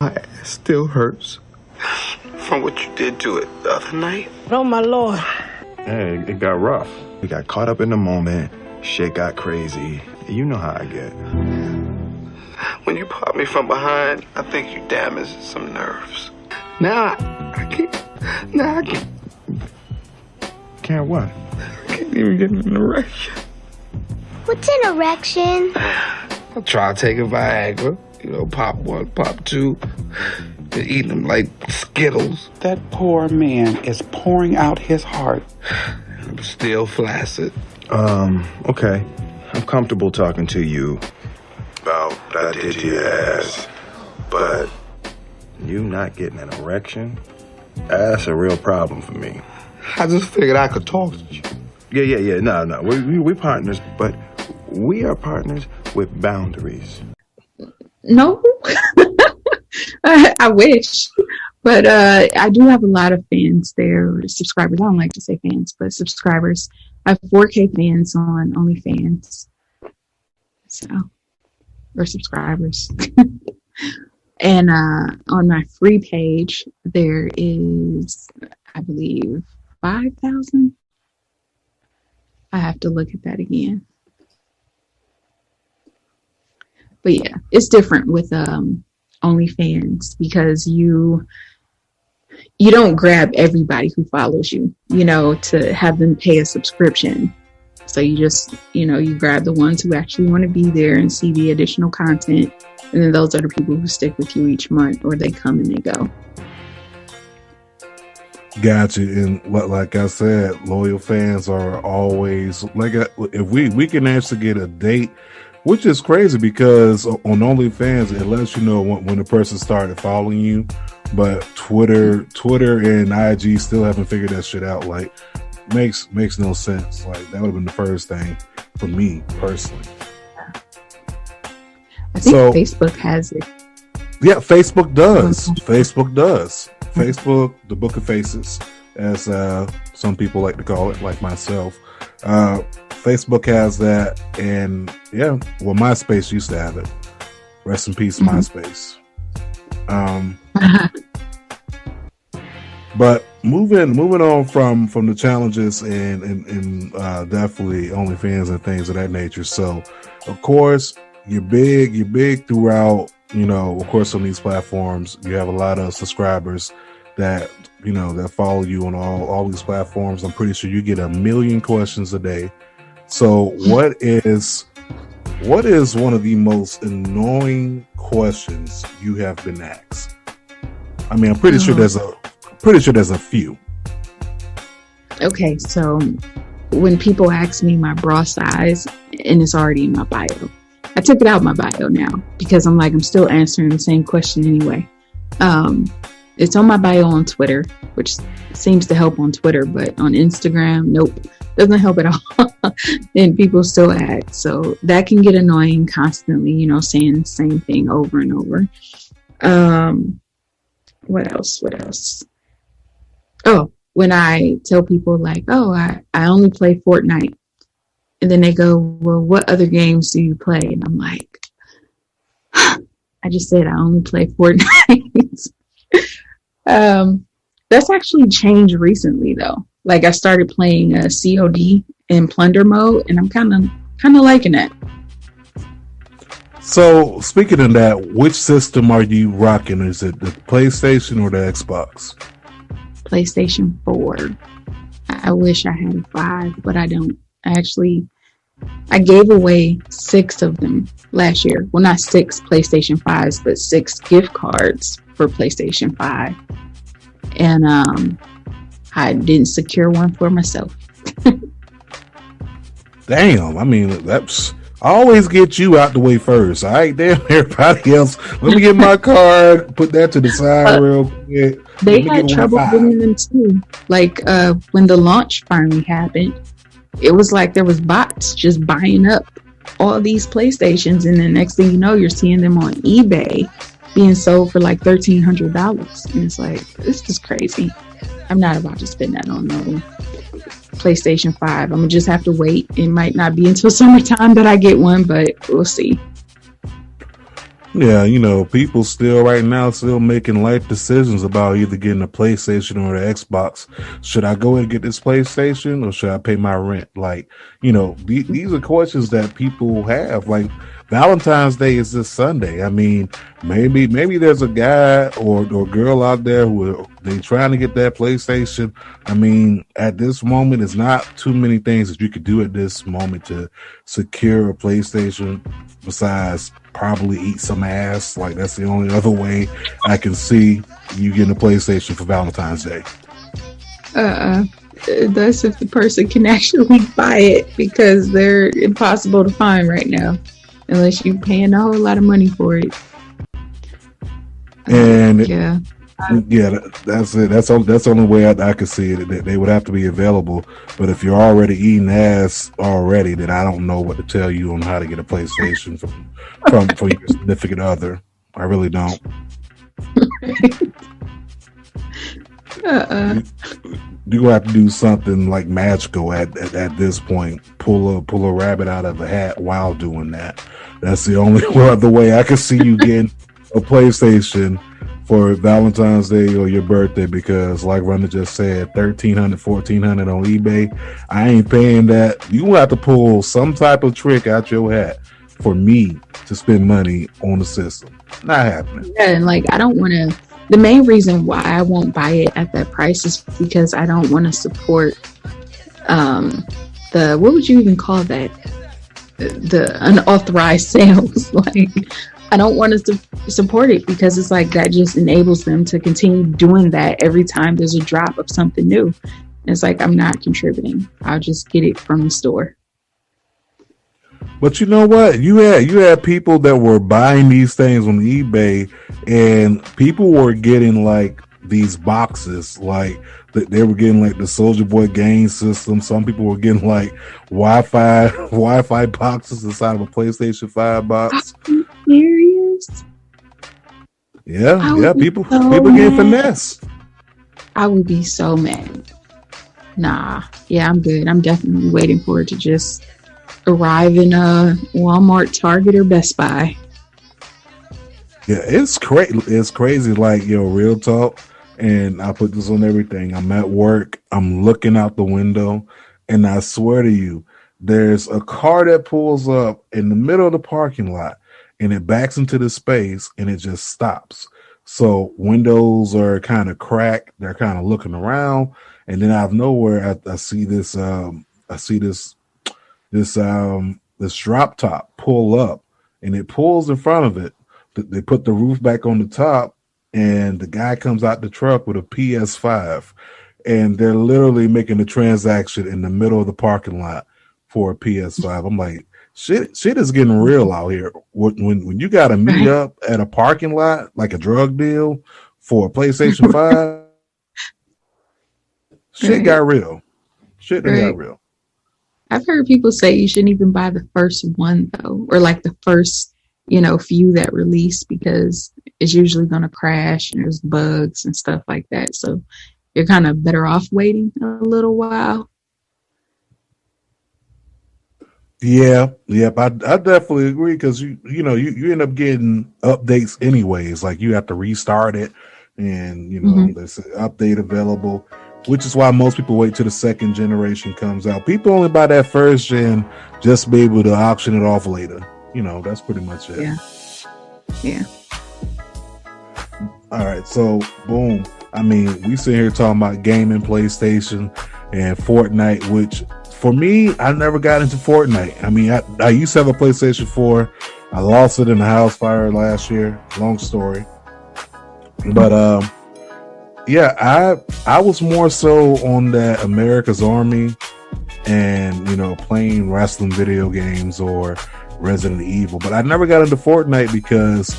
My ass still hurts from what you did to it the other night. Oh, my Lord. Hey, it got rough. We got caught up in the moment. Shit got crazy. You know how I get. When you popped me from behind, I think you damaged some nerves. Now I can't. Now I can't. Can't what? I can't even get an erection. What's an erection? I try to take a Viagra. You know, pop one, pop two. They're eating them like Skittles. That poor man is pouring out his heart. I'm still flaccid. Okay. I'm comfortable talking to you about that did your ass. But you not getting an erection? That's a real problem for me. I just figured I could talk to you. Yeah. No. We partners, but we are partners with boundaries. No, I wish, but I do have a lot of fans there, or subscribers. I don't like to say fans, but subscribers. I have 4K fans on OnlyFans, so, or subscribers. And on my free page, there is, I believe, 5,000. I have to look at that again. But yeah, it's different with OnlyFans because you don't grab everybody who follows you, to have them pay a subscription. So you just, you grab the ones who actually want to be there and see the additional content. And then those are the people who stick with you each month, or they come and they go. Gotcha. And like I said, loyal fans are always like, if we can actually get a date, which is crazy because on OnlyFans, it lets you know when the person started following you. But Twitter and IG still haven't figured that shit out. Like, makes no sense. Like, that would have been the first thing for me personally. I think Facebook has it. Yeah, Facebook does. Facebook, the Book of Faces, as some people like to call it, like myself. Facebook has that, and yeah, well, MySpace used to have it. Rest in peace, MySpace. But moving on from the challenges and definitely OnlyFans and things of that nature. So, of course, you're big throughout. Of course, on these platforms, you have a lot of subscribers that that follow you on all these platforms. I'm pretty sure you get 1 million questions a day. So what is one of the most annoying questions you have been asked? I mean, I'm pretty sure there's a few. Okay, so when people ask me my bra size, and it's already in my bio, I took it out of my bio now because I'm still answering the same question anyway. It's on my bio on Twitter, which seems to help on Twitter, but on Instagram, nope. Doesn't help at all. And people still ask. So that can get annoying constantly, saying the same thing over and over. What else? Oh, when I tell people I only play Fortnite. And then they go, well, what other games do you play? And I'm like, I just said I only play Fortnite. That's actually changed recently though. I started playing COD in plunder mode, and I'm kind of liking that. So, speaking of that, which system are you rocking? Is it the PlayStation or the Xbox? PlayStation 4. I wish I had a 5, but I don't. I gave away 6 of them last year. Well, not 6 PlayStation 5s, but 6 gift cards for PlayStation 5. And I didn't secure one for myself. Damn, I mean, I always get you out the way first. All right, damn, everybody else. Let me get my card, put that to the side real quick. They had trouble getting them too. When the launch finally happened, it was there was bots just buying up all these PlayStations, and then next thing you know, you're seeing them on eBay being sold for $1,300. And it's this is crazy. I'm not about to spend that on no PlayStation 5. I'm gonna just have to wait. It might not be until summertime that I get one, but we'll see. Yeah, you know, people still right now still making life decisions about either getting a PlayStation or the Xbox. Should I go and get this PlayStation or should I pay my rent? Like, you know, these are questions that people have. Like, Valentine's Day is this Sunday. I mean, maybe there's a guy or girl out there who they trying to get that PlayStation. I mean, at this moment, it's not too many things that you could do at this moment to secure a PlayStation besides probably eat some ass. Like, that's the only other way I can see you getting a PlayStation for Valentine's Day. That's if the person can actually buy it, because they're impossible to find right now unless you're paying a whole lot of money for it. And that's it. That's the only way I could see it. They would have to be available. But if you're already eating ass already, then I don't know what to tell you on how to get a PlayStation from your significant other. I really don't. You're gonna have to do something like magical at this point. Pull a rabbit out of a hat while doing that. That's the only other way I can see you getting a PlayStation for Valentine's Day or your birthday, because like Rhonda just said, $1,300, $1,400 on eBay. I ain't paying that. You have to pull some type of trick out your hat for me to spend money on the system. Not happening. Yeah, and like I don't want to. The main reason why I won't buy it at that price is because I don't want to support the, what would you even call that? The unauthorized sales. Like, I don't want to support it, because it's like that just enables them to continue doing that every time there's a drop of something new. And it's like, I'm not contributing. I'll just get it from the store. But you know what? You had people that were buying these things on eBay, and people were getting like these boxes, like they were getting like the Soldier Boy game system. Some people were getting like Wi-Fi boxes inside of a PlayStation 5 box. Are you serious? Yeah. People getting finesse. I would be so mad. Nah. Yeah, I'm good. I'm definitely waiting for it to just arrive in a Walmart, Target, or Best Buy. Yeah, it's crazy. It's crazy. Like, real talk. And I put this on everything. I'm at work. I'm looking out the window, and I swear to you, there's a car that pulls up in the middle of the parking lot, and it backs into the space, and it just stops. So windows are kind of cracked. They're kind of looking around, and then out of nowhere, I see this. This drop top pull up, and it pulls in front of it. They put the roof back on the top, and the guy comes out the truck with a PS5, and they're literally making a transaction in the middle of the parking lot for a PS5. I'm like, shit is getting real out here. When you got to meet up at a parking lot like a drug deal for a PlayStation 5, shit got real. Shit got real. I've heard people say you shouldn't even buy the first one, though, or like the first, few that release, because it's usually going to crash and there's bugs and stuff like that. So you're kind of better off waiting a little while. Yeah, I definitely agree, because you end up getting updates anyways. Like, you have to restart it, and there's an update available, which is why most people wait till the second generation comes out. People only buy that first gen just to be able to auction it off later. That's pretty much it. Yeah. All right, so boom. I mean, we sit here talking about gaming, PlayStation, and Fortnite, which for me, I never got into Fortnite. I mean, I used to have a PlayStation 4. I lost it in a house fire last year. Long story. But I was more so on that America's Army and, playing wrestling video games or Resident Evil. But I never got into Fortnite because,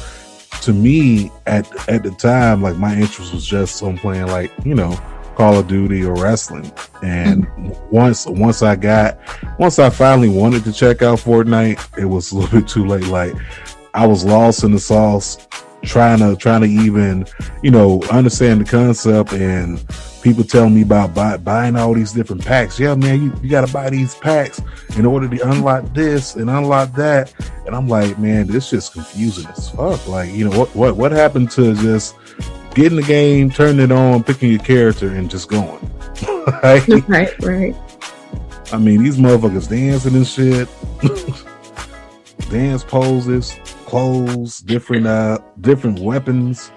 to me, at the time, like, my interest was just on playing, like, Call of Duty or wrestling. And once I finally wanted to check out Fortnite, it was a little bit too late. Like, I was lost in the sauce, trying to even, understand the concept, and people telling me about buying all these different packs. Yeah, man, you got to buy these packs in order to unlock this and unlock that. And I'm like, man, this just confusing as fuck. Like, what happened to just getting the game, turning it on, picking your character, and just going? Right. I mean, these motherfuckers dancing and shit, dance poses, clothes, different weapons,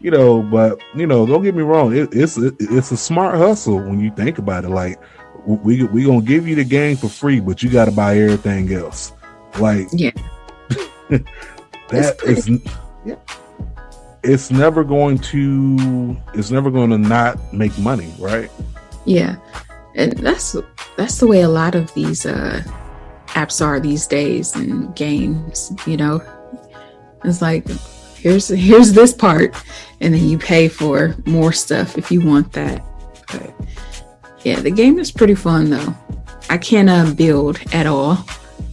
but don't get me wrong, it's a smart hustle when you think about it. Like, we gonna give you the game for free, but you got to buy everything else. Like, yeah, it's never going to not make money, right? Yeah, and that's the way a lot of these apps are these days, and games. It's like, here's this part, and then you pay for more stuff if you want that. But yeah, the game is pretty fun though. I can't build at all.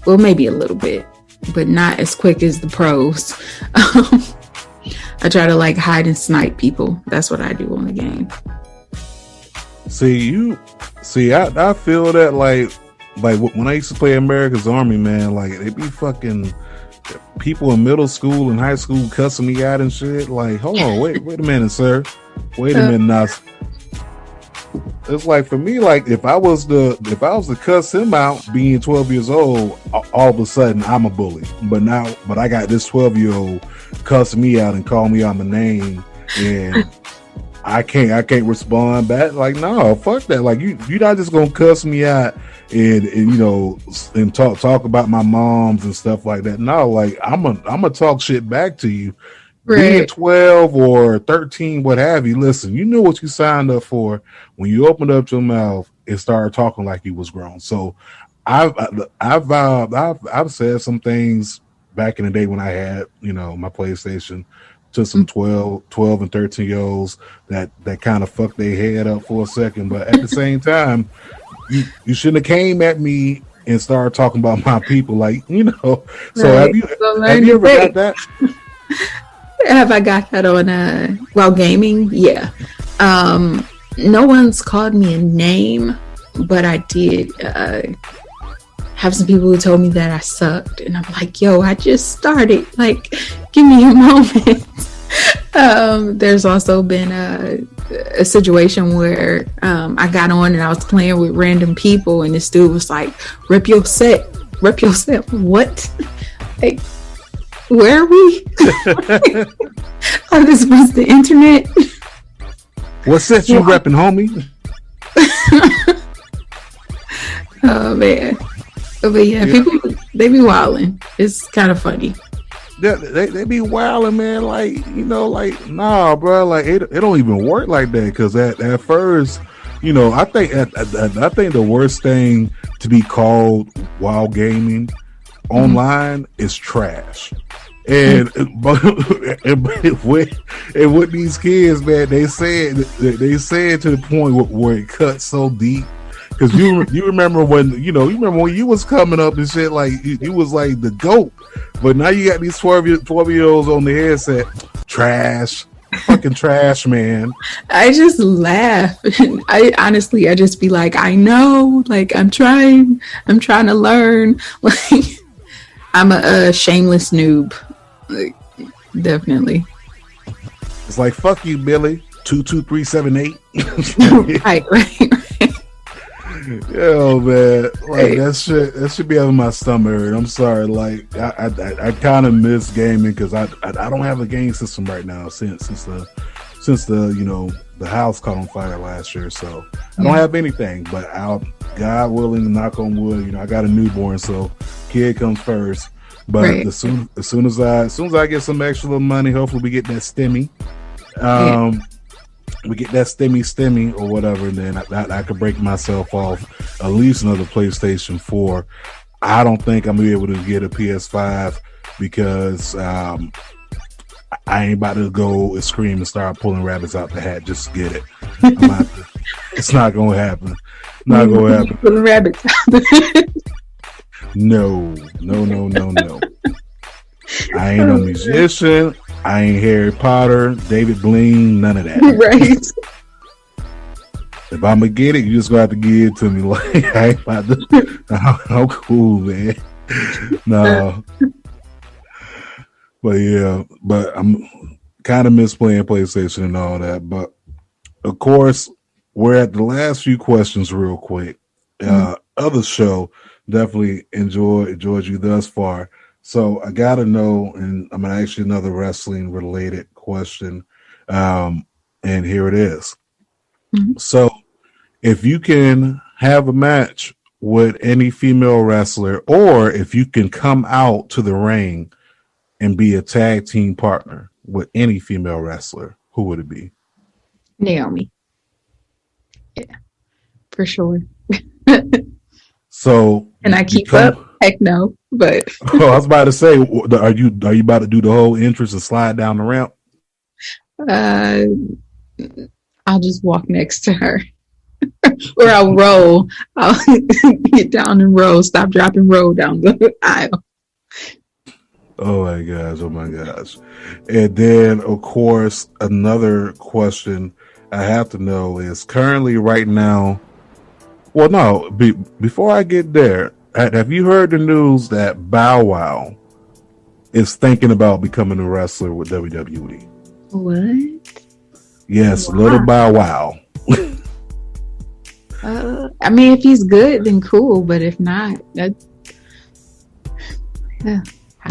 Well, maybe a little bit, but not as quick as the pros. I try to like hide and snipe people. That's what I do on the game. I feel that like when I used to play America's Army, man, like they be fucking people in middle school and high school cussing me out and shit. Like, hold on, wait a minute, sir. Wait a minute now. It's like, for me, like if I was to cuss him out being 12 years old, all of a sudden I'm a bully. But I got this 12-year-old cussing me out and calling me out my name, and I can't respond back. Like, no, fuck that. Like, you're not just gonna cuss me out and talk about my moms and stuff like that. No, like I'm gonna talk shit back to you. Right. Being 12 or 13, what have you, listen, you knew what you signed up for when you opened up your mouth and started talking like you was grown. So I've said some things back in the day when I had, my PlayStation, to some 12 and 13-year-olds that kind of fucked their head up for a second. But at the same time, you shouldn't have came at me and started talking about my people, like, So right. Have you ever got that? Have I got that on while gaming? Yeah. No one's called me a name, but I did have some people who told me that I sucked, and I'm like, yo, I just started. Like, give me a moment. There's also been a situation where I got on and I was playing with random people, and this dude was like, rip your set. What? Like, where are we? Oh, this was the internet. What set you repping, homie? Oh man. But yeah, people, they be wilding. It's kind of funny. Yeah, they be wilding, man. Like, nah, bro. Like, it don't even work like that. Because at first, I think the worst thing to be called while gaming online is trash. And with these kids, man, they say it to the point where it cuts so deep. Because you remember when you was coming up and shit, like you was like the GOAT, but now you got these 12-year-olds on the headset, trash, fucking trash, man. I just laugh. I just be like, I know, like I'm trying to learn. Like, I'm a shameless noob. Like, definitely. It's like, fuck you, Billy. 22378. Right. Yo, man, like that should be out of my stomach. I'm sorry, like I kind of miss gaming because I don't have a game system right now since the the house caught on fire last year, so I don't have anything. But God willing, knock on wood, I got a newborn, so kid comes first. But right. as soon as I get some extra little money, hopefully we get that stimmy. We get that stimmy or whatever, and then I could break myself off at least another PlayStation 4. I don't think I'm gonna be able to get a PS5 because I ain't about to go and scream and start pulling rabbits out the hat just to get it. It's not gonna happen. Not gonna happen. Pulling rabbits out the hat. No. I ain't no musician. I ain't Harry Potter, David Blaine, none of that. Right. If I'm gonna get it, you just gonna have to give it to me. Like I ain't about to. I'm cool, man. No, but yeah, but I'm kind of miss playing PlayStation and all that. But of course, we're at the last few questions, real quick. Other show definitely enjoyed you thus far. So I gotta know, and I'm gonna ask you another wrestling related question. And here it is. So, if you can have a match with any female wrestler, or if you can come out to the ring and be a tag team partner with any female wrestler, who would it be? Naomi. Yeah, for sure. So, can I keep up? Heck no. But oh, I was about to say, are you about to do the whole entrance and slide down the ramp? I'll just walk next to her. Or I'll roll. I'll get down and roll, stop, drop, and roll down the aisle. Oh my gosh. And then, of course, another question I have to know is currently right now. Well, no, before I get there, have you heard the news that Bow Wow is thinking about becoming a wrestler with WWE? What? Yes, wow. Little Bow Wow. I mean, if he's good, then cool. But if not, I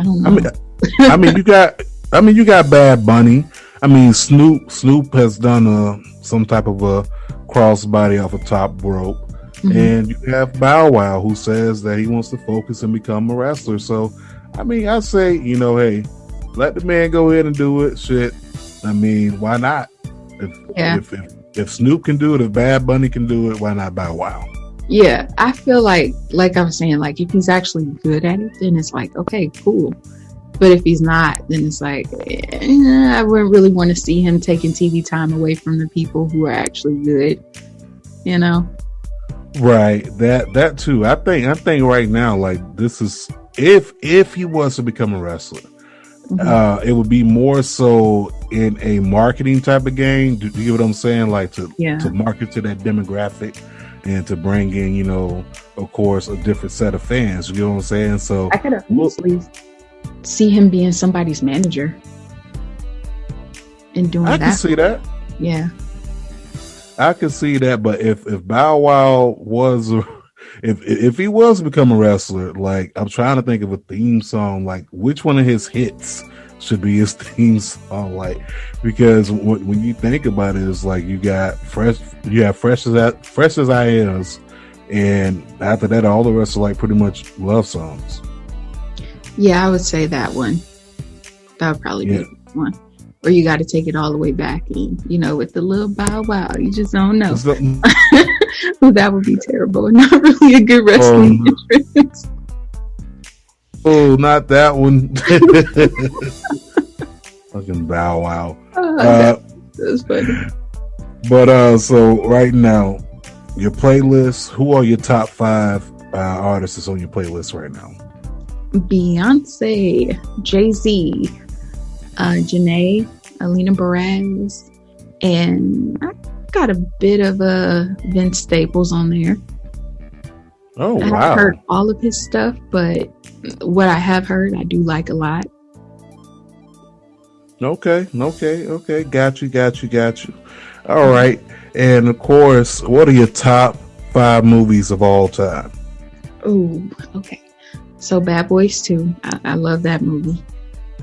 don't know. I mean, you got Bad Bunny. I mean, Snoop has done some type of a crossbody off a top rope, and you have Bow Wow who says that he wants to focus and become a wrestler. So, I mean, I say, hey, let the man go ahead and do it. Shit, I mean, why not? If Snoop can do it, if Bad Bunny can do it, why not Bow Wow? Yeah, I feel like I was saying, like if he's actually good at it, then it's like, okay, cool. But if he's not, then it's like, I wouldn't really want to see him taking TV time away from the people who are actually good, Right, that too. I think right now, like this is if he was to become a wrestler, it would be more so in a marketing type of game. Do you get what I'm saying? Like to market to that demographic and to bring in, of course, a different set of fans. You know what I'm saying? So I could honestly see him being somebody's manager and doing that. I can see that. Yeah, I can see that. But if Bow Wow was, if he was to become a wrestler, like I'm trying to think of a theme song, like which one of his hits should be his theme song, like because when you think about it, it's like you have fresh as I is, and after that, all the rest are like pretty much love songs. Yeah, I would say that one. That would probably be one. Or you got to take it all the way back, and with the little Bow Wow, you just don't know. Well, that would be terrible. Not really a good wrestling entrance. Oh, not that one. Fucking Bow Wow. That's funny. But so right now, your playlist. Who are your top 5 artists that's on your playlist right now? Beyonce, Jay-Z, Janae, Alina Baraz, and I got a bit of Vince Staples on there. Oh, wow. I haven't heard all of his stuff, but what I have heard, I do like a lot. Okay. Got you. All right. And of course, what are your top 5 movies of all time? Oh, okay. So Bad Boys 2. I love that movie.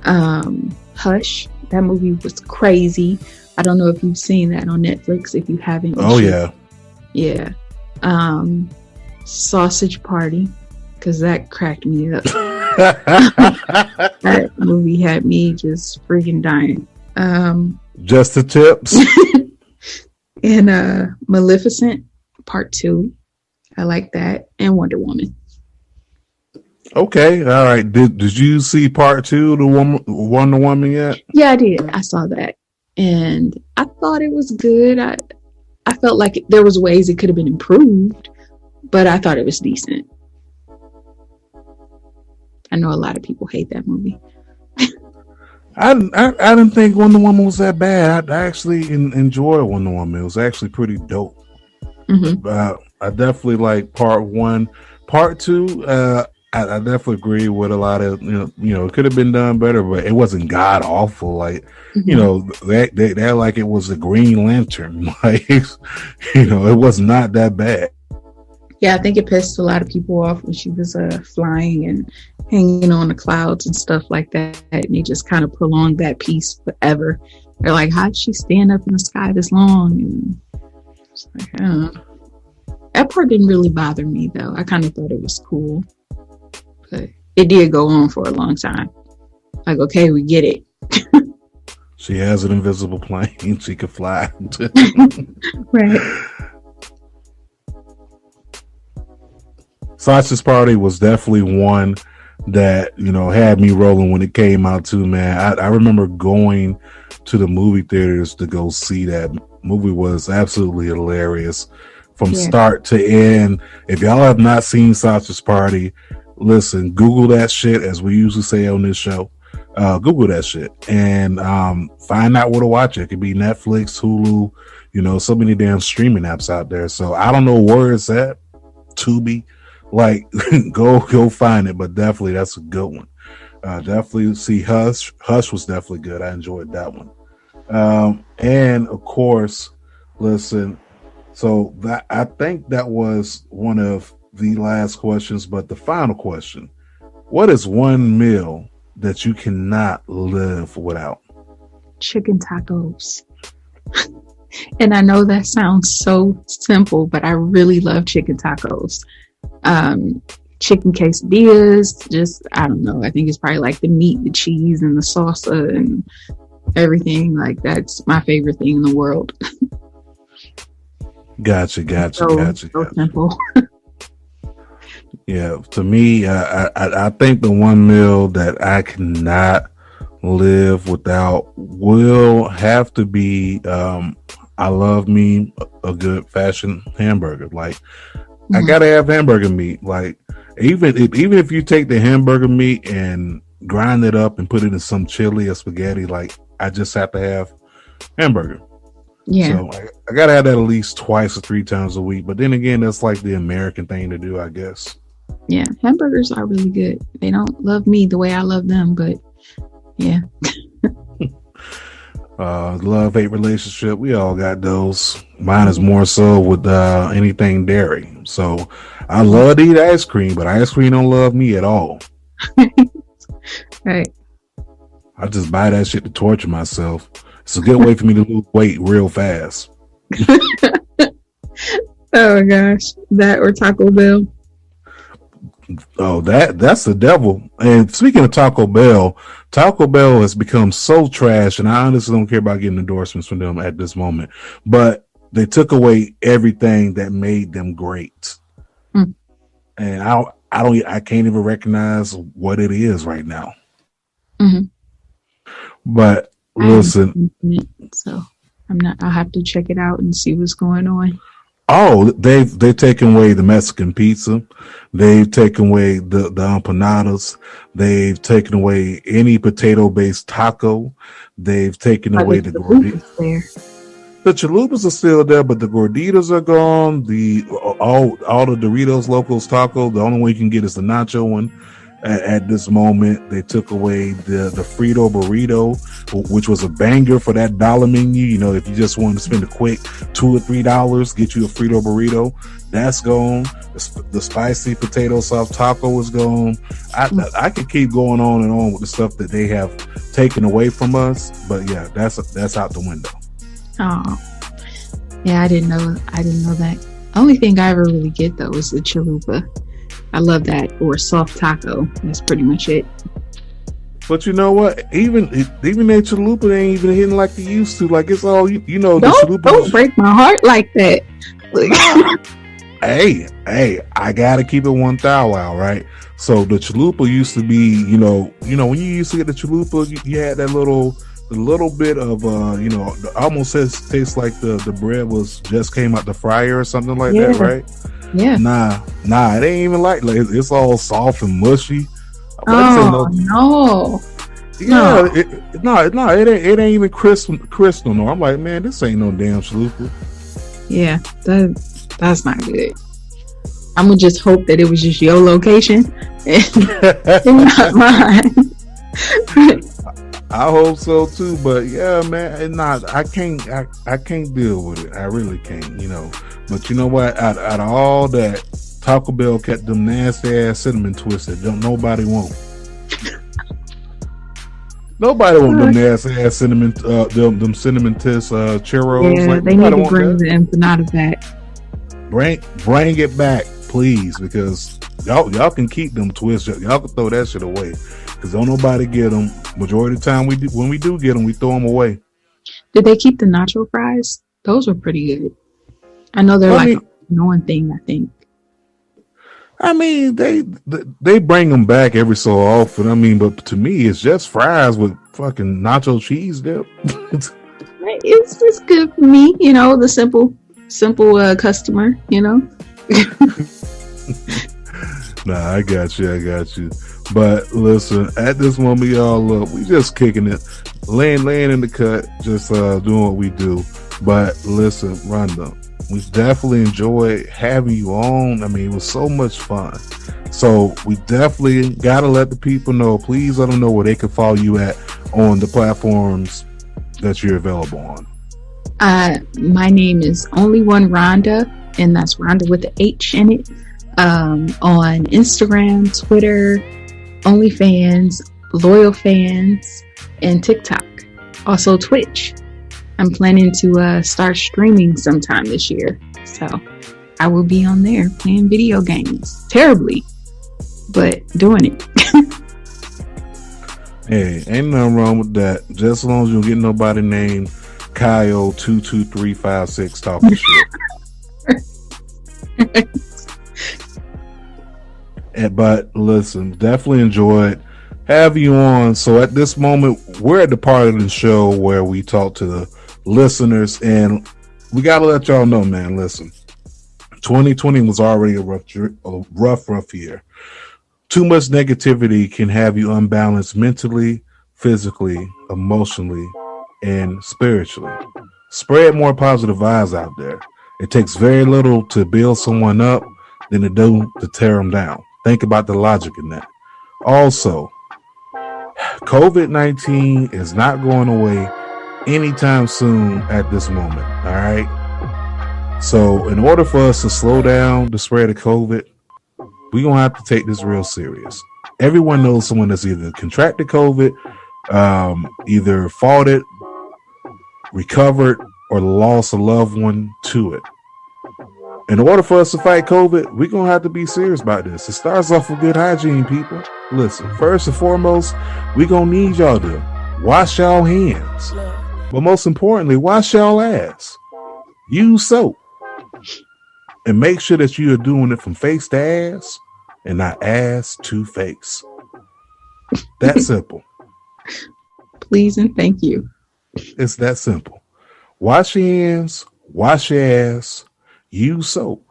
Hush. That movie was crazy. I don't know if you've seen that on Netflix. If you haven't. Oh, yeah. Yeah. Sausage Party. Because that cracked me up. That movie had me just freaking dying. Just the tips. And Maleficent Part 2. I like that. And Wonder Woman. Okay, all right. Did you see Part 2, the Wonder Woman yet? Yeah, I did. I saw that, and I thought it was good. I felt like there was ways it could have been improved, but I thought it was decent. I know a lot of people hate that movie. I didn't think Wonder Woman was that bad. I actually enjoyed Wonder Woman. It was actually pretty dope. Mm-hmm. I definitely like part one. Part two, I definitely agree with a lot of it could have been done better, but it wasn't god awful. Like that like it was a Green Lantern. Like it was not that bad. Yeah, I think it pissed a lot of people off when she was flying and hanging on the clouds and stuff like that. And they just kind of prolonged that piece forever. They're like, how did she stand up in the sky this long? And it's like, I don't know. That part didn't really bother me, though. I kind of thought it was cool. But it did go on for a long time. Like, okay, we get it. She has an invisible plane. She could fly. Right. Sausage Party was definitely one that had me rolling when it came out too, man. I remember going to the movie theaters to go see that movie. Was absolutely hilarious from start to end. If y'all have not seen Sausage Party, listen, Google that shit, as we usually say on this show. Google that shit and find out where to watch it. It could be Netflix, Hulu, so many damn streaming apps out there. So I don't know where it's at. Tubi. Like, go find it, but definitely that's a good one. Definitely see Hush. Hush was definitely good. I enjoyed that one. And of course, listen. So I think that was one of the last questions, but the final question: what is one meal that you cannot live without? Chicken tacos. And I know that sounds so simple, but I really love chicken tacos. Chicken quesadillas, just I don't know, I think it's probably like the meat, the cheese, and the salsa and everything. Like, that's my favorite thing in the world. Gotcha. So simple. Yeah, to me, I think the one meal that I cannot live without will have to be I love me a good fashioned hamburger. Like, I gotta have hamburger meat. Like, even if you take the hamburger meat and grind it up and put it in some chili or spaghetti, like, I just have to have hamburger. Yeah. So I gotta have that at least twice or 3 times a week. But then again, that's like the American thing to do, I guess. Yeah, hamburgers are really good. They don't love me the way I love them, but yeah. Love-hate relationship, we all got those. Mine is more so with anything dairy. So I love to eat ice cream, but ice cream don't love me at all. Right. I just buy that shit to torture myself. It's a good way for me to lose weight real fast. Oh gosh, that or Taco Bell. Oh, that's the devil. And speaking of Taco Bell has become so trash, and I honestly don't care about getting endorsements from them at this moment. But they took away everything that made them great, and I can't even recognize what it is right now. Mm-hmm. But listen, so I'll have to check it out and see what's going on. Oh, they've taken away the Mexican pizza. They've taken away the empanadas. They've taken away any potato-based taco. They've taken away the gorditas. The chalupas are still there, but the gorditas are gone. All the Doritos Locos taco, the only one you can get is the nacho one. At this moment, they took away the Frito burrito, which was a banger for that dollar menu. If you just wanted to spend a quick $2 or $3, get you a Frito burrito, that's gone. The spicy potato sauce taco is gone. I could keep going on and on with the stuff that they have taken away from us, but yeah, that's out the window. Oh, yeah, I didn't know that. Only thing I ever really get though is the chalupa. I love that, or soft taco. That's pretty much it. But you know what? Even that chalupa ain't even hitting like they used to. Like, it's all the chalupa. Don't break my heart like that. Hey, I gotta keep it 1,000, right? So the chalupa used to be, when you used to get the chalupa, you had that little bit of almost tastes like the bread was just came out the fryer or something like that, right? Yeah. Nah, it ain't even like it's all soft and mushy. Oh no. Yeah, it ain't even crystal. No, I'm like, man, this ain't no damn chalupa. Yeah, that's not good. I'm gonna just hope that it was just your location and not mine. I hope so too, but yeah, man, I can't deal with it. I really can't, But you know what? Out of all that, Taco Bell kept them nasty ass cinnamon twisted. Nobody want. Nobody want them nasty ass cinnamon, them cinnamon twist churros. Yeah, like, they need to bring the empanada back. Bring it back, please, because y'all can keep them twists. Y'all can throw that shit away, because don't nobody get them. Majority of the time, when we do get them, we throw them away. Did they keep the nacho fries? Those were pretty good. I know they're an annoying thing, I think. I mean, they bring them back every so often. I mean, but to me, it's just fries with fucking nacho cheese dip. It's good for me, the simple customer, Nah, I got you. But listen, at this moment, y'all, look, we just kicking it, laying in the cut, just doing what we do. But listen, Rhonda, we definitely enjoyed having you on. I mean, it was so much fun. So we definitely got to let the people know. Please let them know where they can follow you at on the platforms that you're available on. My name is Only One Rhonda, and that's Rhonda with the H in it. On Instagram, Twitter, OnlyFans, Loyal Fans, and TikTok. Also Twitch. I'm planning to start streaming sometime this year. So I will be on there playing video games. Terribly, but doing it. Hey, ain't nothing wrong with that. Just as long as you don't get nobody named Kyle22356 talking shit. But listen, definitely enjoyed having you on. So at this moment, we're at the part of the show where we talk to the listeners, and we got to let y'all know, man, listen, 2020 was already a rough year. Too much negativity can have you unbalanced mentally, physically, emotionally, and spiritually. Spread more positive vibes out there. It takes very little to build someone up than it do to tear them down. Think about the logic in that. Also, COVID-19 is not going away anytime soon at this moment. All right. So in order for us to slow down the spread of COVID, we're going to have to take this real serious. Everyone knows someone that's either contracted COVID, either fought it, recovered, or lost a loved one to it. In order for us to fight COVID, we're going to have to be serious about this. It starts off with good hygiene, people. Listen, first and foremost, we're going to need y'all to wash y'all hands. But most importantly, wash y'all ass. Use soap. And make sure that you are doing it from face to ass and not ass to face. That simple. Please and thank you. It's that simple. Wash your hands, wash your ass, use soap.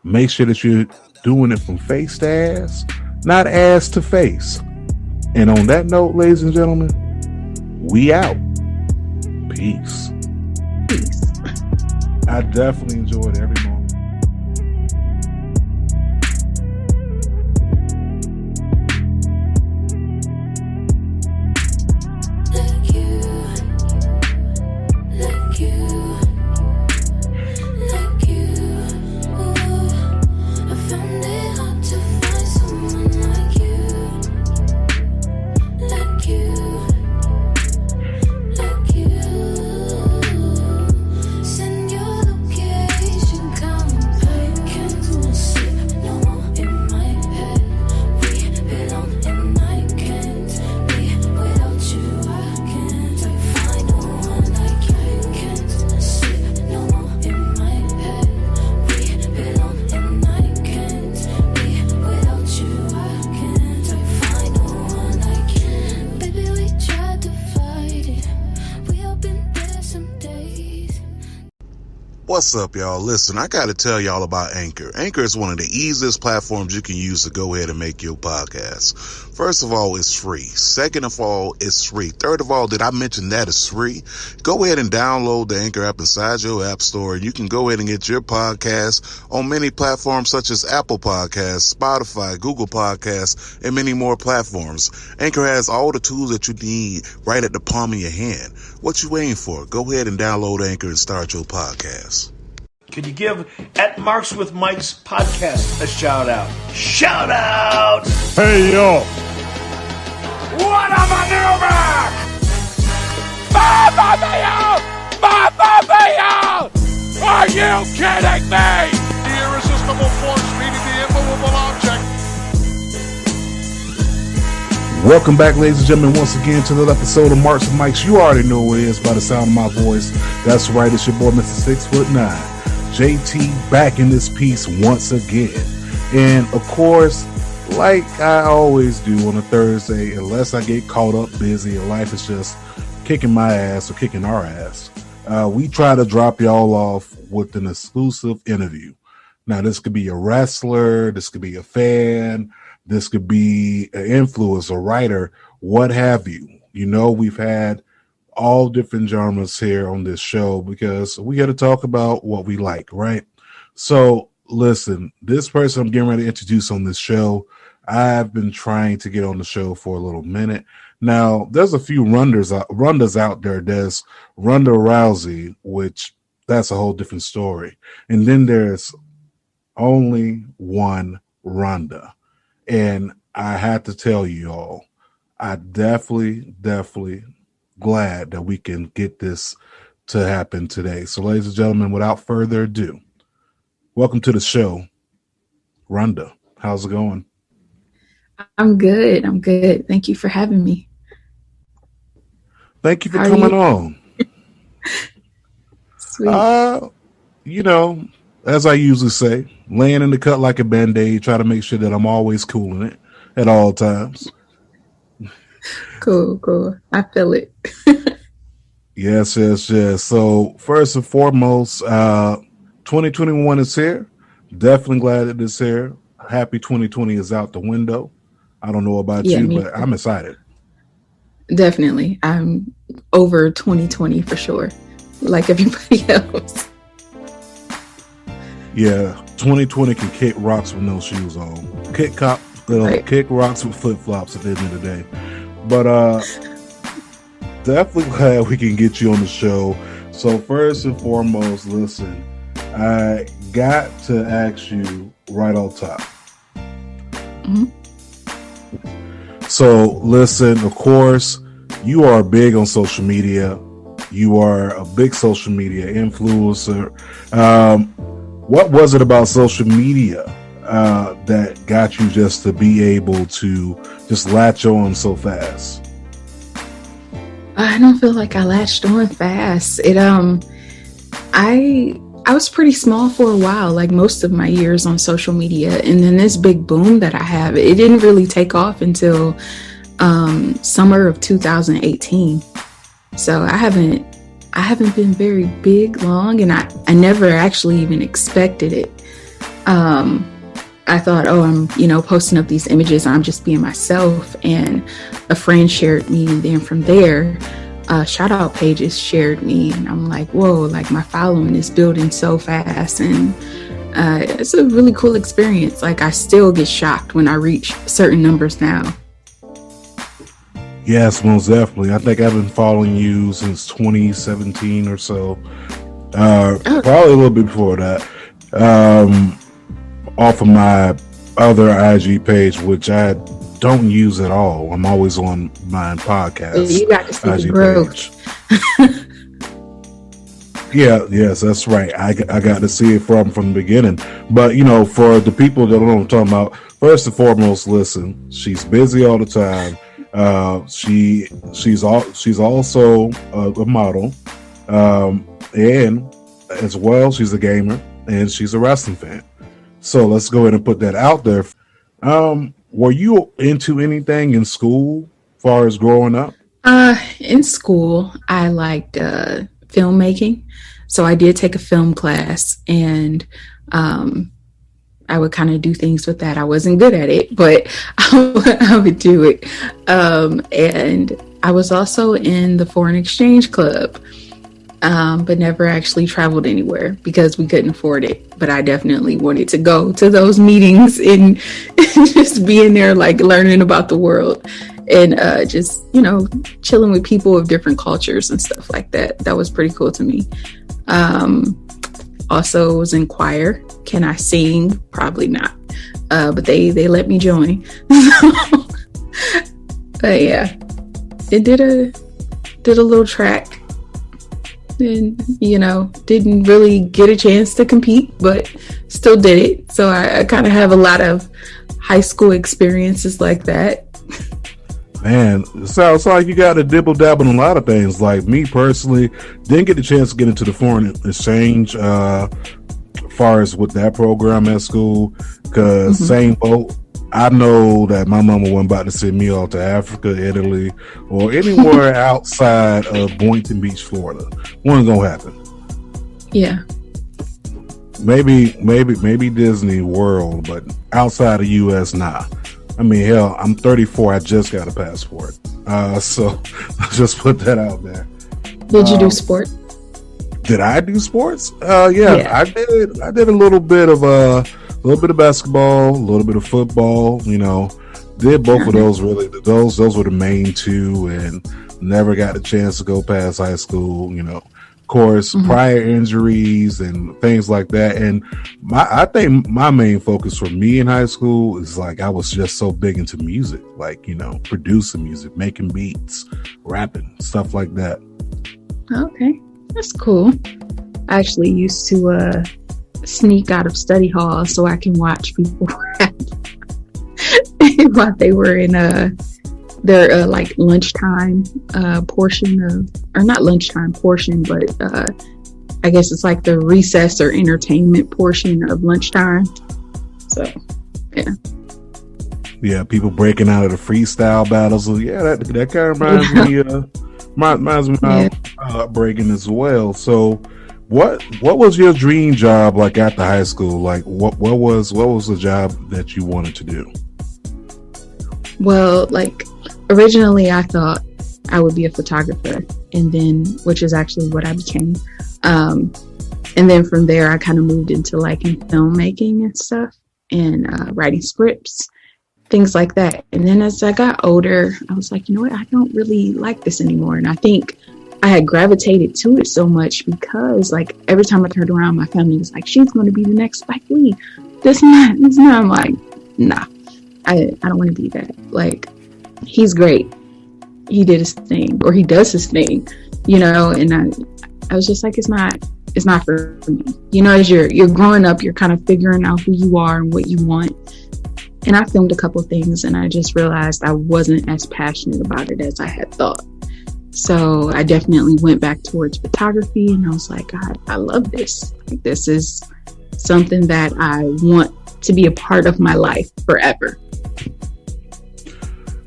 Make sure that you're doing it from face to ass, not ass to face. And on that note, ladies and gentlemen, we out. Peace. Peace. I definitely enjoyed every moment. What's up, y'all? Listen, I got to tell y'all about Anchor. Anchor is one of the easiest platforms you can use to go ahead and make your podcast. First of all, it's free. Second of all, it's free. Third of all, did I mention that it's free? Go ahead and download the Anchor app inside your app store. You can go ahead and get your podcast on many platforms such as Apple Podcasts, Spotify, Google Podcasts, and many more platforms. Anchor has all the tools that you need right at the palm of your hand. What you waiting for? Go ahead and download Anchor and start your podcast. Can you give at Marks with Mike's podcast a shout out? Shout out! Hey yo! What am I doing? Mamma mia! Mamma mia! Are you kidding me? The irresistible force meeting the immovable object. Welcome back, ladies and gentlemen, once again to another episode of Marks and Mikes. You already know who it is by the sound of my voice. That's right, it's your boy, Mr. 6'9", JT, back in this piece once again. And of course, like I always do on a Thursday, unless I get caught up busy and life is just kicking my ass or kicking our ass, we try to drop y'all off with an exclusive interview. Now, this could be a wrestler, this could be a fan, this could be an influencer, writer, what have you. You know, we've had all different genres here on this show because we got to talk about what we like, right? So, listen, this person I'm getting ready to introduce on this show, I've been trying to get on the show for a little minute. Now, there's a few Rhondas out there. There's Ronda Rousey, which that's a whole different story. And then there's Only One Rhonda. And I had to tell you all, I definitely glad that we can get this to happen today. So, ladies and gentlemen, without further ado, welcome to the show, Rhonda. How's it going? I'm good. Thank you for having me. Thank you for coming on. Sweet. You know, as I usually say, laying in the cut like a Band-Aid, try to make sure that I'm always cooling it at all times. Cool. I feel it. Yes. So first and foremost, 2021 is here. Definitely glad that it's here. Happy 2020 is out the window. I don't know about you, but I'm excited. Definitely. I'm over 2020 for sure, like everybody else. Yeah, 2020 can kick rocks with no shoes on. Kick rocks with flip-flops at the end of the day. But definitely glad we can get you on the show. So first and foremost, listen, I got to ask you right on top. Mm-hmm. So listen, of course, you are big on social media. You are a big social media influencer. What was it about social media that got you just to be able to just latch on so fast? I don't feel like I latched on fast. I was pretty small for a while, like most of my years on social media. And then this big boom that I have, it didn't really take off until summer of 2018. So I haven't been very big long, and I never actually even expected it. I thought, I'm, posting up these images, I'm just being myself. And a friend shared me, and then from there, shout out pages shared me, and I'm like, whoa, like my following is building so fast. And it's a really cool experience. Like, I still get shocked when I reach certain numbers now. Yes, most definitely. I think I've been following you since 2017 or so. Probably a little bit before that. Off of my other IG page, which I don't use at all. I'm always on my podcast. You got to see IG the growth. Yes, that's right. I got to see it from the beginning. But, for the people that don't know what I'm talking about, first and foremost, listen, she's busy all the time. She's also a model, and as well, she's a gamer and she's a wrestling fan. So let's go ahead and put that out there. Were you into anything in school as far as growing up? In school, I liked filmmaking. So I did take a film class, and I would kind of do things with that. I wasn't good at it, but I would do it. And I was also in the foreign exchange club, but never actually traveled anywhere because we couldn't afford it. But I definitely wanted to go to those meetings and just be in there, like learning about the world and just, chilling with people of different cultures and stuff like that. That was pretty cool to me. Also was in choir. Can I sing? Probably not. But they let me join. But yeah, it did a little track, and didn't really get a chance to compete, but still did it. So I kind of have a lot of high school experiences like that. Man, it sounds like you got to dibble dabble in a lot of things. Like me personally, didn't get the chance to get into the foreign exchange as far as with that program at school, because same boat. I know that my mama wasn't about to send me off to Africa, Italy, or anywhere outside of Boynton Beach, Florida. Wasn't gonna happen. Yeah. Maybe Disney World, but outside of U.S., nah. I mean, hell, I'm 34. I just got a passport. So let's just put that out there. Did you do sport? Did I do sports? Yeah, I did. I did a little bit of basketball, a little bit of football. Did both of those. Really, those were the main two, and never got a chance to go past high school. Of course, prior injuries and things like that. And I think my main focus for me in high school is like I was just so big into music, like producing music, making beats, rapping, stuff like that. Okay. That's cool. I actually used to sneak out of study hall so I can watch people rap while they were in their like lunchtime portion of, or not lunchtime portion, but I guess it's like the recess or entertainment portion of lunchtime. So, yeah. Yeah, people breaking out of the freestyle battles. So yeah, that kind of reminds me of upbringing as well. So what was your dream job like after high school? Like what was the job that you wanted to do? Well, like originally I thought I would be a photographer, and then, which is actually what I became. And then from there I kind of moved into like in filmmaking and stuff, and writing scripts, things like that. And then as I got older, I was like, you know what, I don't really like this anymore. And I think I had gravitated to it so much because like every time I turned around, my family was like, she's going to be the next Spike Lee. This not. I'm like, nah, I don't want to be that. Like, he's great. He did his thing, or he does his thing, and I was just like, it's not for me. As you're growing up, you're kind of figuring out who you are and what you want. And I filmed a couple of things, and I just realized I wasn't as passionate about it as I had thought. So I definitely went back towards photography, and I was like, I love this. Like, this is something that I want to be a part of my life forever.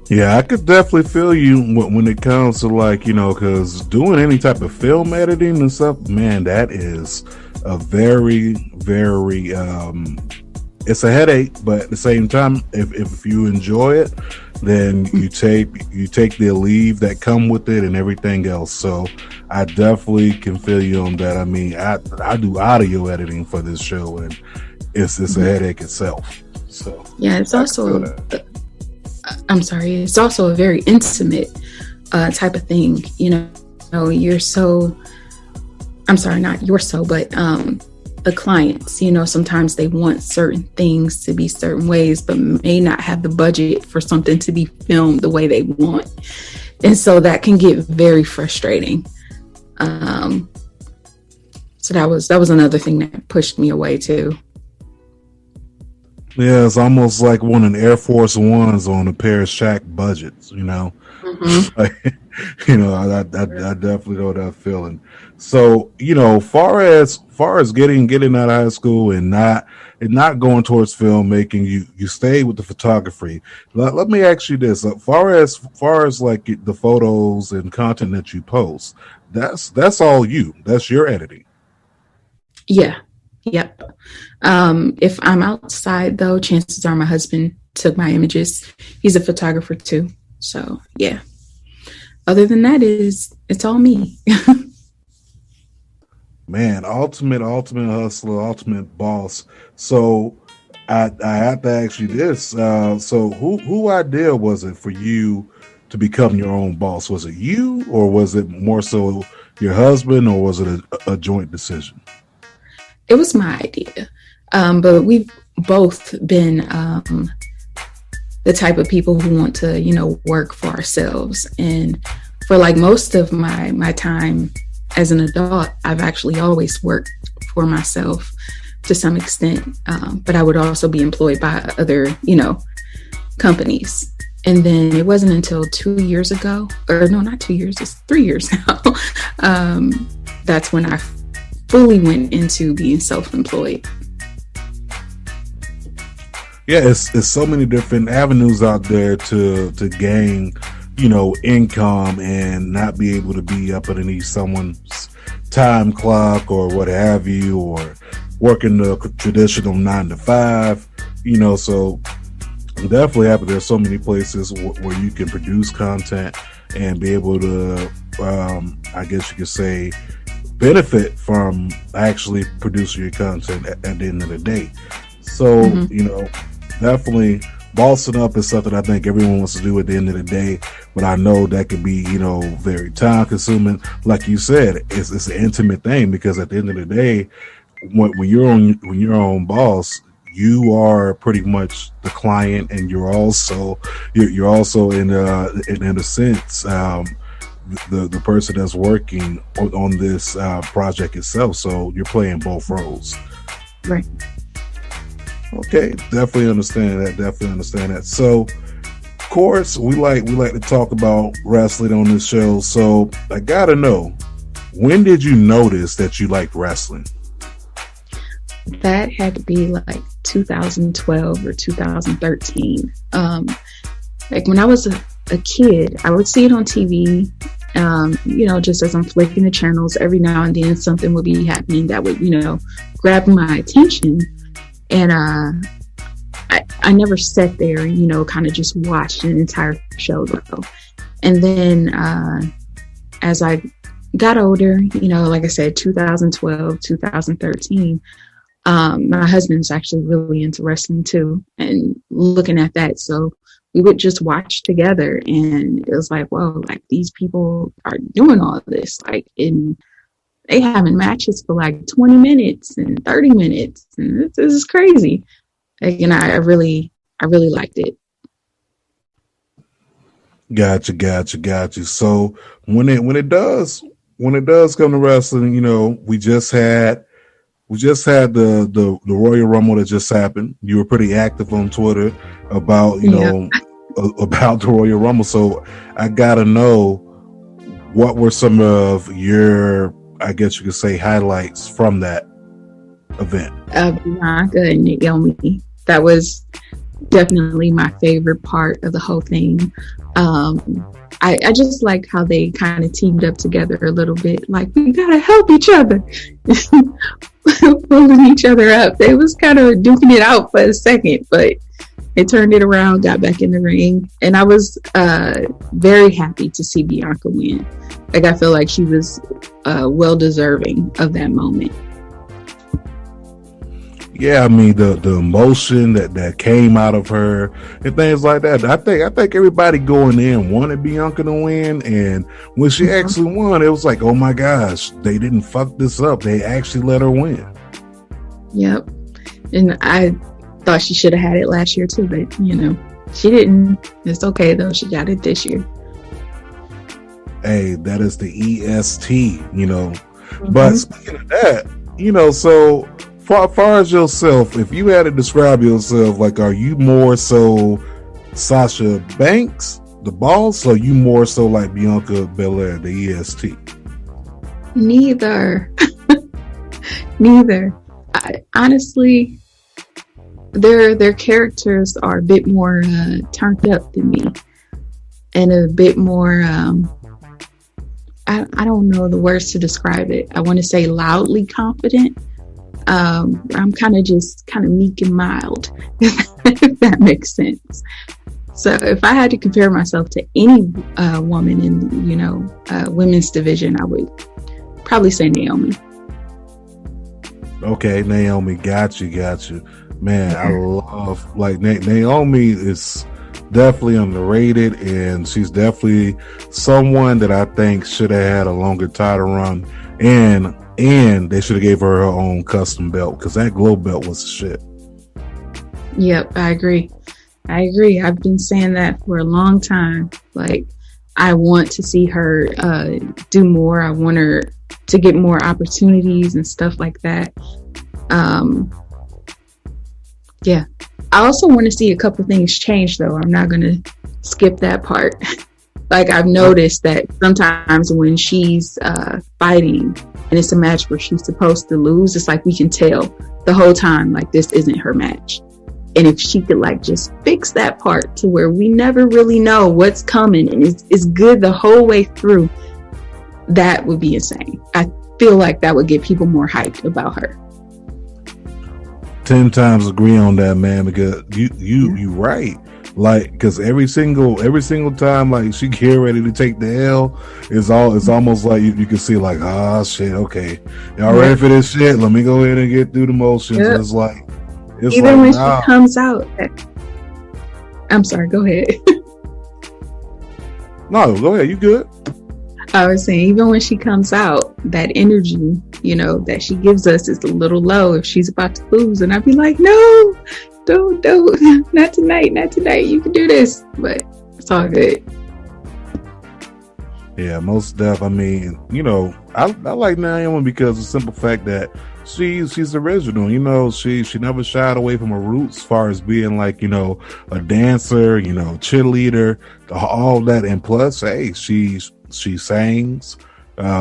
Yeah, I could definitely feel you when it comes to like, because doing any type of film editing and stuff, man, that is a very, very, it's a headache, but at the same time, if you enjoy it, then you take the leave that come with it and everything else. So I definitely can feel you on that. I mean, I do audio editing for this show, and it's a headache itself. So yeah, it's also it's also a very intimate type of thing. You're so, but the clients, sometimes they want certain things to be certain ways, but may not have the budget for something to be filmed the way they want. And so that can get very frustrating. So that was another thing that pushed me away too. Yeah, it's almost like wanting Air Force Ones on a pair of Shaq budgets, Mm-hmm. I definitely know that feeling. So, far as getting out of high school and not going towards filmmaking, you stayed with the photography. Let me ask you this: far as like the photos and content that you post, that's all you. That's your editing. Yeah. Yep. If I'm outside though, chances are my husband took my images. He's a photographer too. So yeah. Other than that, it's all me. Man, ultimate hustler, ultimate boss. So I have to ask you this. So who idea was it for you to become your own boss? Was it you, or was it more so your husband, or was it a joint decision? It was my idea. But we've both been the type of people who want to, work for ourselves. And for like most of my time as an adult, I've actually always worked for myself to some extent. But I would also be employed by other, companies. And then it wasn't until 2 years ago, or no, not 2 years, it's 3 years now. That's when I fully went into being self-employed. Yeah, it's so many different avenues out there to gain, income and not be able to be up underneath someone's time clock or what have you, or working the traditional 9 to 5, so I'm definitely happy there's so many places where you can produce content and be able to, I guess you could say, benefit from actually producing your content at the end of the day. So, definitely bossing up is something I think everyone wants to do at the end of the day, but I know that could be, very time consuming. Like you said, it's an intimate thing, because at the end of the day, when you're your own boss, you are pretty much the client, and you're also in a sense, the person that's working on this project itself. So you're playing both roles. Right. Okay, definitely understand that. So, of course, we like to talk about wrestling on this show. So I gotta know, when did you notice that you liked wrestling? That had to be like 2012 or 2013. Like when I was a kid, I would see it on TV. Just as I'm flicking the channels, every now and then something would be happening that would, grab my attention. And I never sat there and, kind of just watched an entire show though. And then as I got older, like I said, 2012, 2013, my husband's actually really into wrestling too, and looking at that. So we would just watch together, and it was like, whoa, like these people are doing all of this, like they having matches for like 20 minutes and 30 minutes. And this is crazy. Like, and I really liked it. Gotcha. So when it does come to wrestling, we just had the Royal Rumble that just happened. You were pretty active on Twitter about, about the Royal Rumble. So I gotta know, what were some of your, I guess you could say, highlights from that event? Bianca and Naomi. That was definitely my favorite part of the whole thing. I just like how they kind of teamed up together a little bit. Like, we gotta help each other, pulling each other up. They was kind of duking it out for a second, but it turned it around, got back in the ring, and I was very happy to see Bianca win. Like, I feel like she was well deserving of that moment. Yeah, I mean the emotion that came out of her and things like that. I think everybody going in wanted Bianca to win, and when she actually won, it was like, oh my gosh, they didn't fuck this up. They actually let her win. Yep, and I thought she should have had it last year too, but she didn't. It's okay though. She got it this year. Hey, that is the EST, But speaking of that, so. Far as yourself, if you had to describe yourself, like, are you more so Sasha Banks, the boss, or you more so like Bianca Belair, the EST? Neither. Honestly, their characters are a bit more turned up than me, and a bit more I don't know the words to describe it. I want to say loudly confident. I'm kind of meek and mild, if that makes sense. So if I had to compare myself to any woman in, women's division, I would probably say Naomi. Okay, Naomi, got you. Man, I love, like, Naomi is definitely underrated, and she's definitely someone that I think should have had a longer title run, and they should have gave her own custom belt, because that glow belt was the shit. Yep, I agree. I've been saying that for a long time. Like, I want to see her do more. I want her to get more opportunities and stuff like that. Yeah. I also want to see a couple things change, though. I'm not going to skip that part. Like, I've noticed that sometimes when she's fighting and it's a match where she's supposed to lose, it's like we can tell the whole time, like, this isn't her match. And if she could, like, just fix that part to where we never really know what's coming and it's good the whole way through, that would be insane. I feel like that would get people more hyped about her. 10 times agree on that, man, because you right. Like, because every single time, like, she get ready to take the L, it's almost like you can see, like, shit, okay, y'all ready for this shit? Let me go ahead and get through the motions. Yep. It's even like, when she comes out. I'm sorry, go ahead. No, go ahead, you good. I was saying, even when she comes out, that energy, that she gives us is a little low if she's about to lose. And I'd be like, no, don't, not tonight. You can do this. But it's all good. Yeah, most def. I mean, I like Naomi because of the simple fact that she's original. She never shied away from her roots as far as being like, a dancer, cheerleader, all that. And plus, hey, she sings.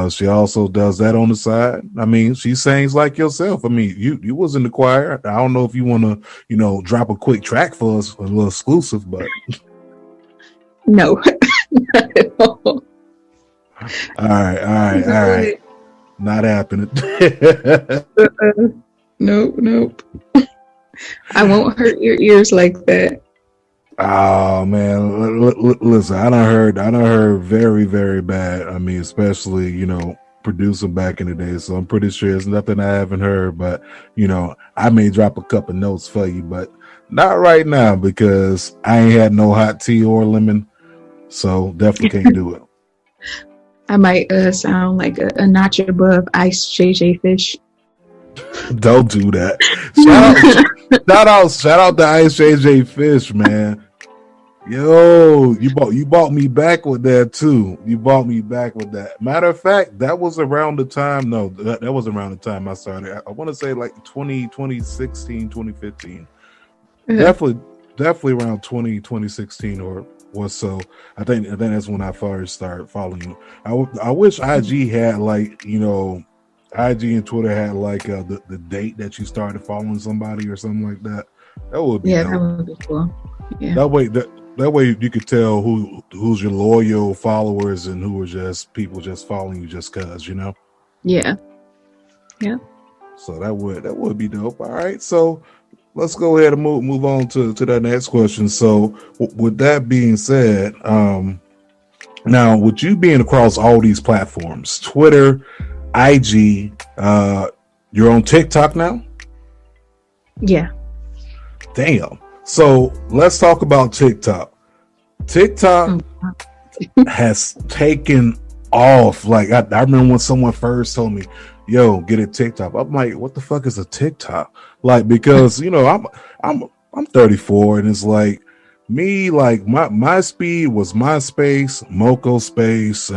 She also does that on the side. I mean, she sings like yourself. I mean, you was in the choir. I don't know if you want to, drop a quick track for us, a little exclusive, but no, not at all. All right. Not happening. Nope. I won't hurt your ears like that. Oh man, listen, I done heard very, very bad. I mean, especially, producing back in the day. So I'm pretty sure it's nothing I haven't heard, but I may drop a couple notes for you, but not right now because I ain't had no hot tea or lemon. So definitely can't do it. I might sound like a notch above Ice JJ Fish. Don't do that. Shout out to Ice JJ Fish, man. Yo, you bought me back with that too. You bought me back with that. Matter of fact, that was around the time. No, that was around the time I started. I want to say like 2016, 2015. Definitely around 2016 or so. I think that's when I first started following you. I wish IG had like, IG and Twitter had like the date that you started following somebody or something like that. That would be dope. That would be cool. Yeah. That way you could tell who's your loyal followers and who are just people just following you just cause, Yeah. So that would be dope. All right, so let's go ahead and move on to that next question. So with that being said, now with you being across all these platforms, Twitter, IG, you're on TikTok now? Yeah. Damn. So let's talk about TikTok. TikTok has taken off. Like I remember when someone first told me, yo, get a TikTok. I'm like, what the fuck is a TikTok? Like, because I'm 34 and it's like me, like my speed was MySpace, Moco Space,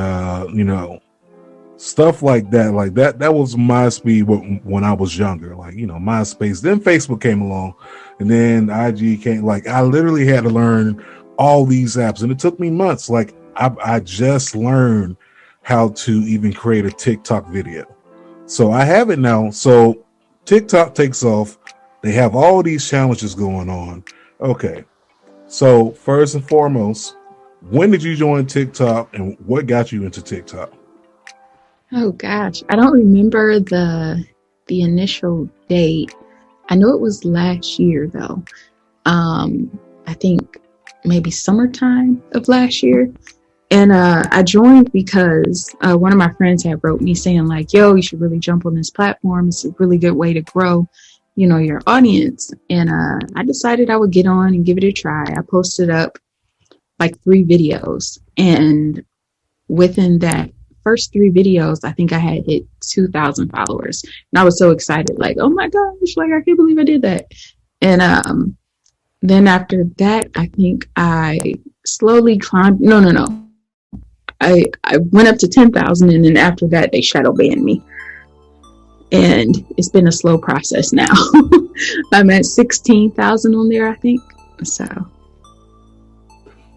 stuff like that. Like that was my speed when I was younger. Like, MySpace. Then Facebook came along, and then IG came. Like, I literally had to learn all these apps, and it took me months. Like, I just learned how to even create a TikTok video. So I have it now. So TikTok takes off. They have all these challenges going on. Okay. So first and foremost, when did you join TikTok, and what got you into TikTok? Oh gosh, I don't remember the initial date. I know it was last year though. I think maybe summertime of last year. And I joined because one of my friends had wrote me saying like, yo, you should really jump on this platform. It's a really good way to grow, your audience. And I decided I would get on and give it a try. I posted up like 3 videos. And within that first 3 videos, I think I had hit 2,000 followers. And I was so excited, like, oh my gosh, like I can't believe I did that. And then after that, I think I slowly climbed. No. I went up to 10,000, and then after that, they shadow banned me. And it's been a slow process now. I'm at 16,000 on there, I think. So.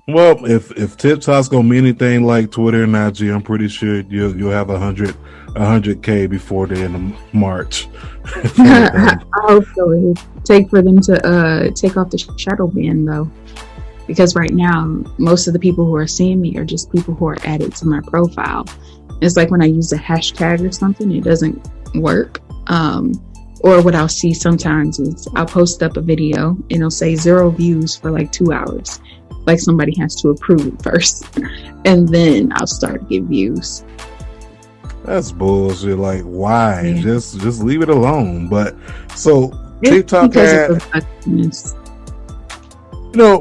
Well, if TikTok's gonna be anything like Twitter and IG, I'm pretty sure you'll have 100K before the end of March. I hope so. It'll take for them to take off the shadow ban though, because right now most of the people who are seeing me are just people who are added to my profile. It's like when I use a hashtag or something, it doesn't work. Or what I'll see sometimes is I'll post up a video and it'll say 0 views for like 2 hours. Like somebody has to approve it first, and then I'll start to get views. That's bullshit. Like, why? Yeah. Just leave it alone. But so It's TikTok had,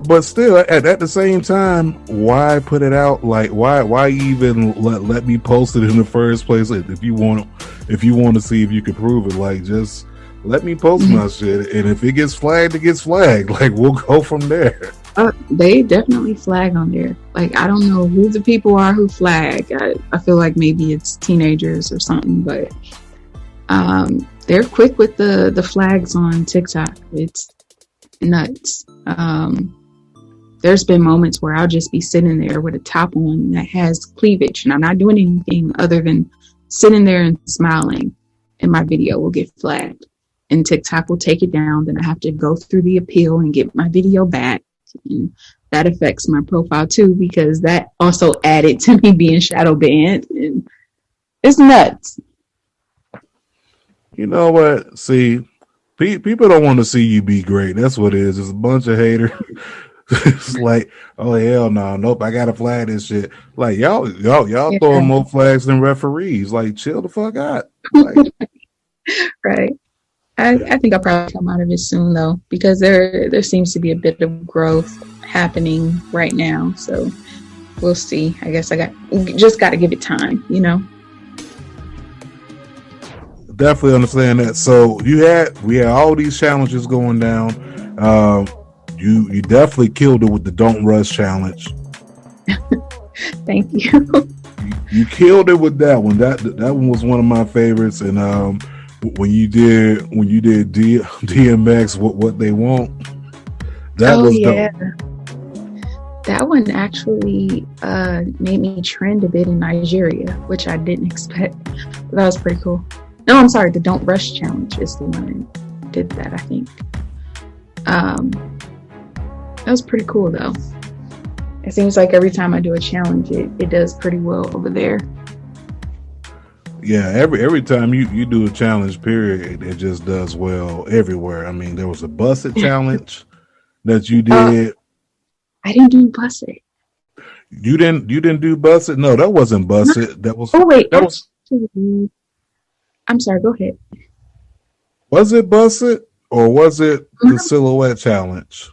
but still at the same time, why put it out? Like, why even let me post it in the first place? If you want to see if you can prove it, like, just let me post my shit, and if it gets flagged, it gets flagged. Like, we'll go from there. They definitely flag on there. Like, I don't know who the people are who flag. I feel like maybe it's teenagers or something, but they're quick with the flags on TikTok. It's nuts. There's been moments where I'll just be sitting there with a top on that has cleavage, and I'm not doing anything other than sitting there and smiling, and my video will get flagged. And TikTok will take it down. Then I have to go through the appeal and get my video back. And that affects my profile too, because that also added to me being shadow banned, and it's nuts. You know what? See, people don't want to see you be great. That's what it is. It's a bunch of haters. It's like, oh hell no, nope, I gotta flag this shit. Like y'all throwing more flags than referees. Like, chill the fuck out. Like, right. I think I'll probably come out of it soon though, because there seems to be a bit of growth happening right now. So we'll see. I guess just got to give it time, Definitely understand that. So we had all these challenges going down. You definitely killed it with the Don't Rush challenge. Thank you. You killed it with that one. That one was one of my favorites. And when you did DMX what they want, that was dope. That one actually made me trend a bit in Nigeria, which I didn't expect. But that was pretty cool. No, I'm sorry, the Don't Rush challenge is the one that did that, I think. That was pretty cool though. It seems like every time I do a challenge, it does pretty well over there. Yeah, every time you do a challenge, period, it just does well everywhere. I mean, there was a busted challenge that you did. I didn't do busted. You didn't do busted? No, that wasn't busted. That was. Oh wait, that was. I'm sorry. Go ahead. Was it busted or was it the silhouette challenge?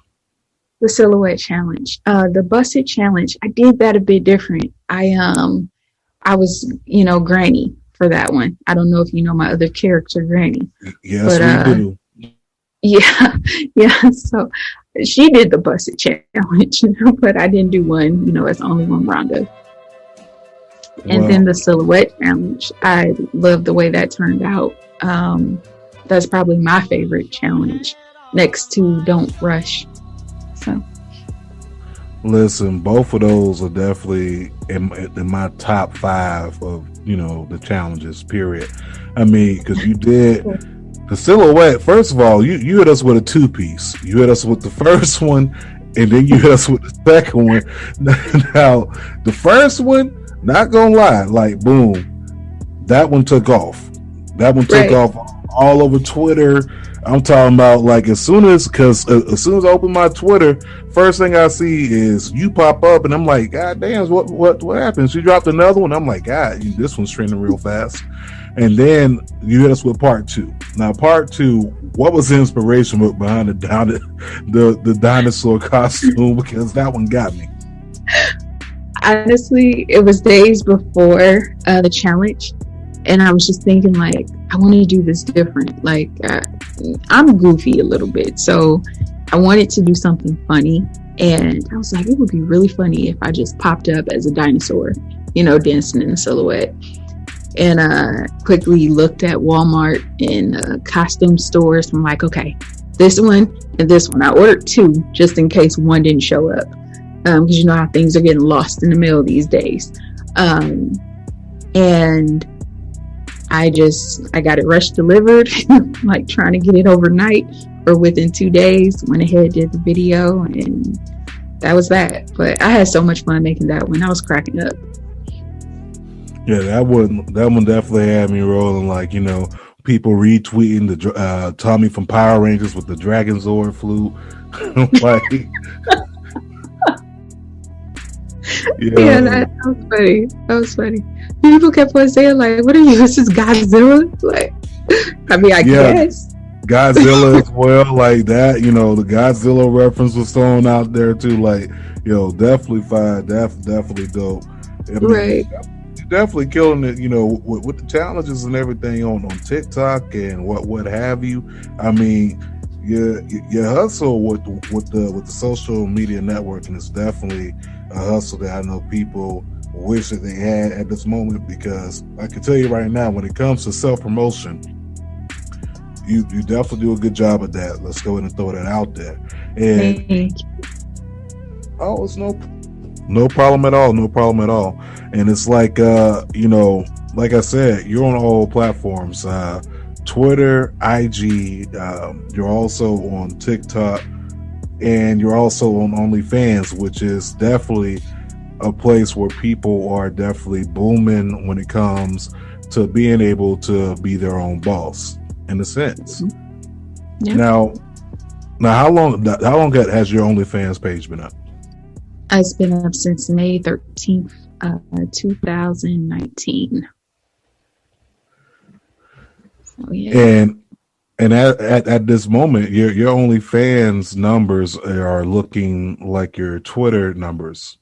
The silhouette challenge. The busted challenge. I did that a bit different. I was Granny for that one. I don't know if you know my other character, Granny. Yes, we do. Yeah. So she did the busted challenge, but I didn't do one, as Only One Rhonda. And then the silhouette challenge, I love the way that turned out. That's probably my favorite challenge, next to Don't Rush. So, listen, both of those are definitely in my top 5 of the challenges. Period. I mean, because you did the silhouette. First of all, you hit us with a 2-piece. You hit us with the first one, and then you hit us with the second one. Now, the first one, not gonna lie, like boom, that one took off. That one took Right. off all over Twitter. I'm talking about like as soon as I open my Twitter, first thing I see is you pop up, and I'm like, God damn, what happened? She dropped another one. I'm like, God, this one's trending real fast. And then you hit us with part 2. Now, part 2, what was the inspiration behind the dinosaur costume? Because that one got me. Honestly, it was days before the challenge, and I was just thinking, like, I want to do this different. Like, I'm goofy a little bit, so I wanted to do something funny, and I was like, it would be really funny if I just popped up as a dinosaur, dancing in a silhouette. And quickly looked at Walmart and costume stores. I'm like, okay, this one and this one. I ordered 2 just in case one didn't show up, because you know how things are getting lost in the mail these days. And I got it rush delivered, like trying to get it overnight or within 2 days. Went ahead, did the video, and that was that. But I had so much fun making that one. I was cracking up. Yeah, that one definitely had me rolling. Like, people retweeting the Tommy from Power Rangers with the Dragon Zord flute. Like, yeah, that was funny. That was funny. People kept on saying, like, what are you? This is Godzilla? Like, I mean, I guess. Godzilla as well, like that. The Godzilla reference was thrown out there too. Like, definitely fine, definitely dope. I mean, right. Definitely killing it, with the challenges and everything on TikTok and what have you. I mean, your hustle with the social media networking is definitely a hustle that I know people wish that they had at this moment, because I can tell you right now, when it comes to self-promotion, you definitely do a good job at that. Let's go ahead and throw that out there. And it's no problem at all. No problem at all. And it's like, like I said, you're on all platforms, Twitter, IG, you're also on TikTok, and you're also on OnlyFans, which is definitely a place where people are definitely booming when it comes to being able to be their own boss, in a sense. Yeah. Now, how long has your OnlyFans page been up? It's been up since May 13th, 2019. So, yeah. And at this moment, your OnlyFans numbers are looking like your Twitter numbers.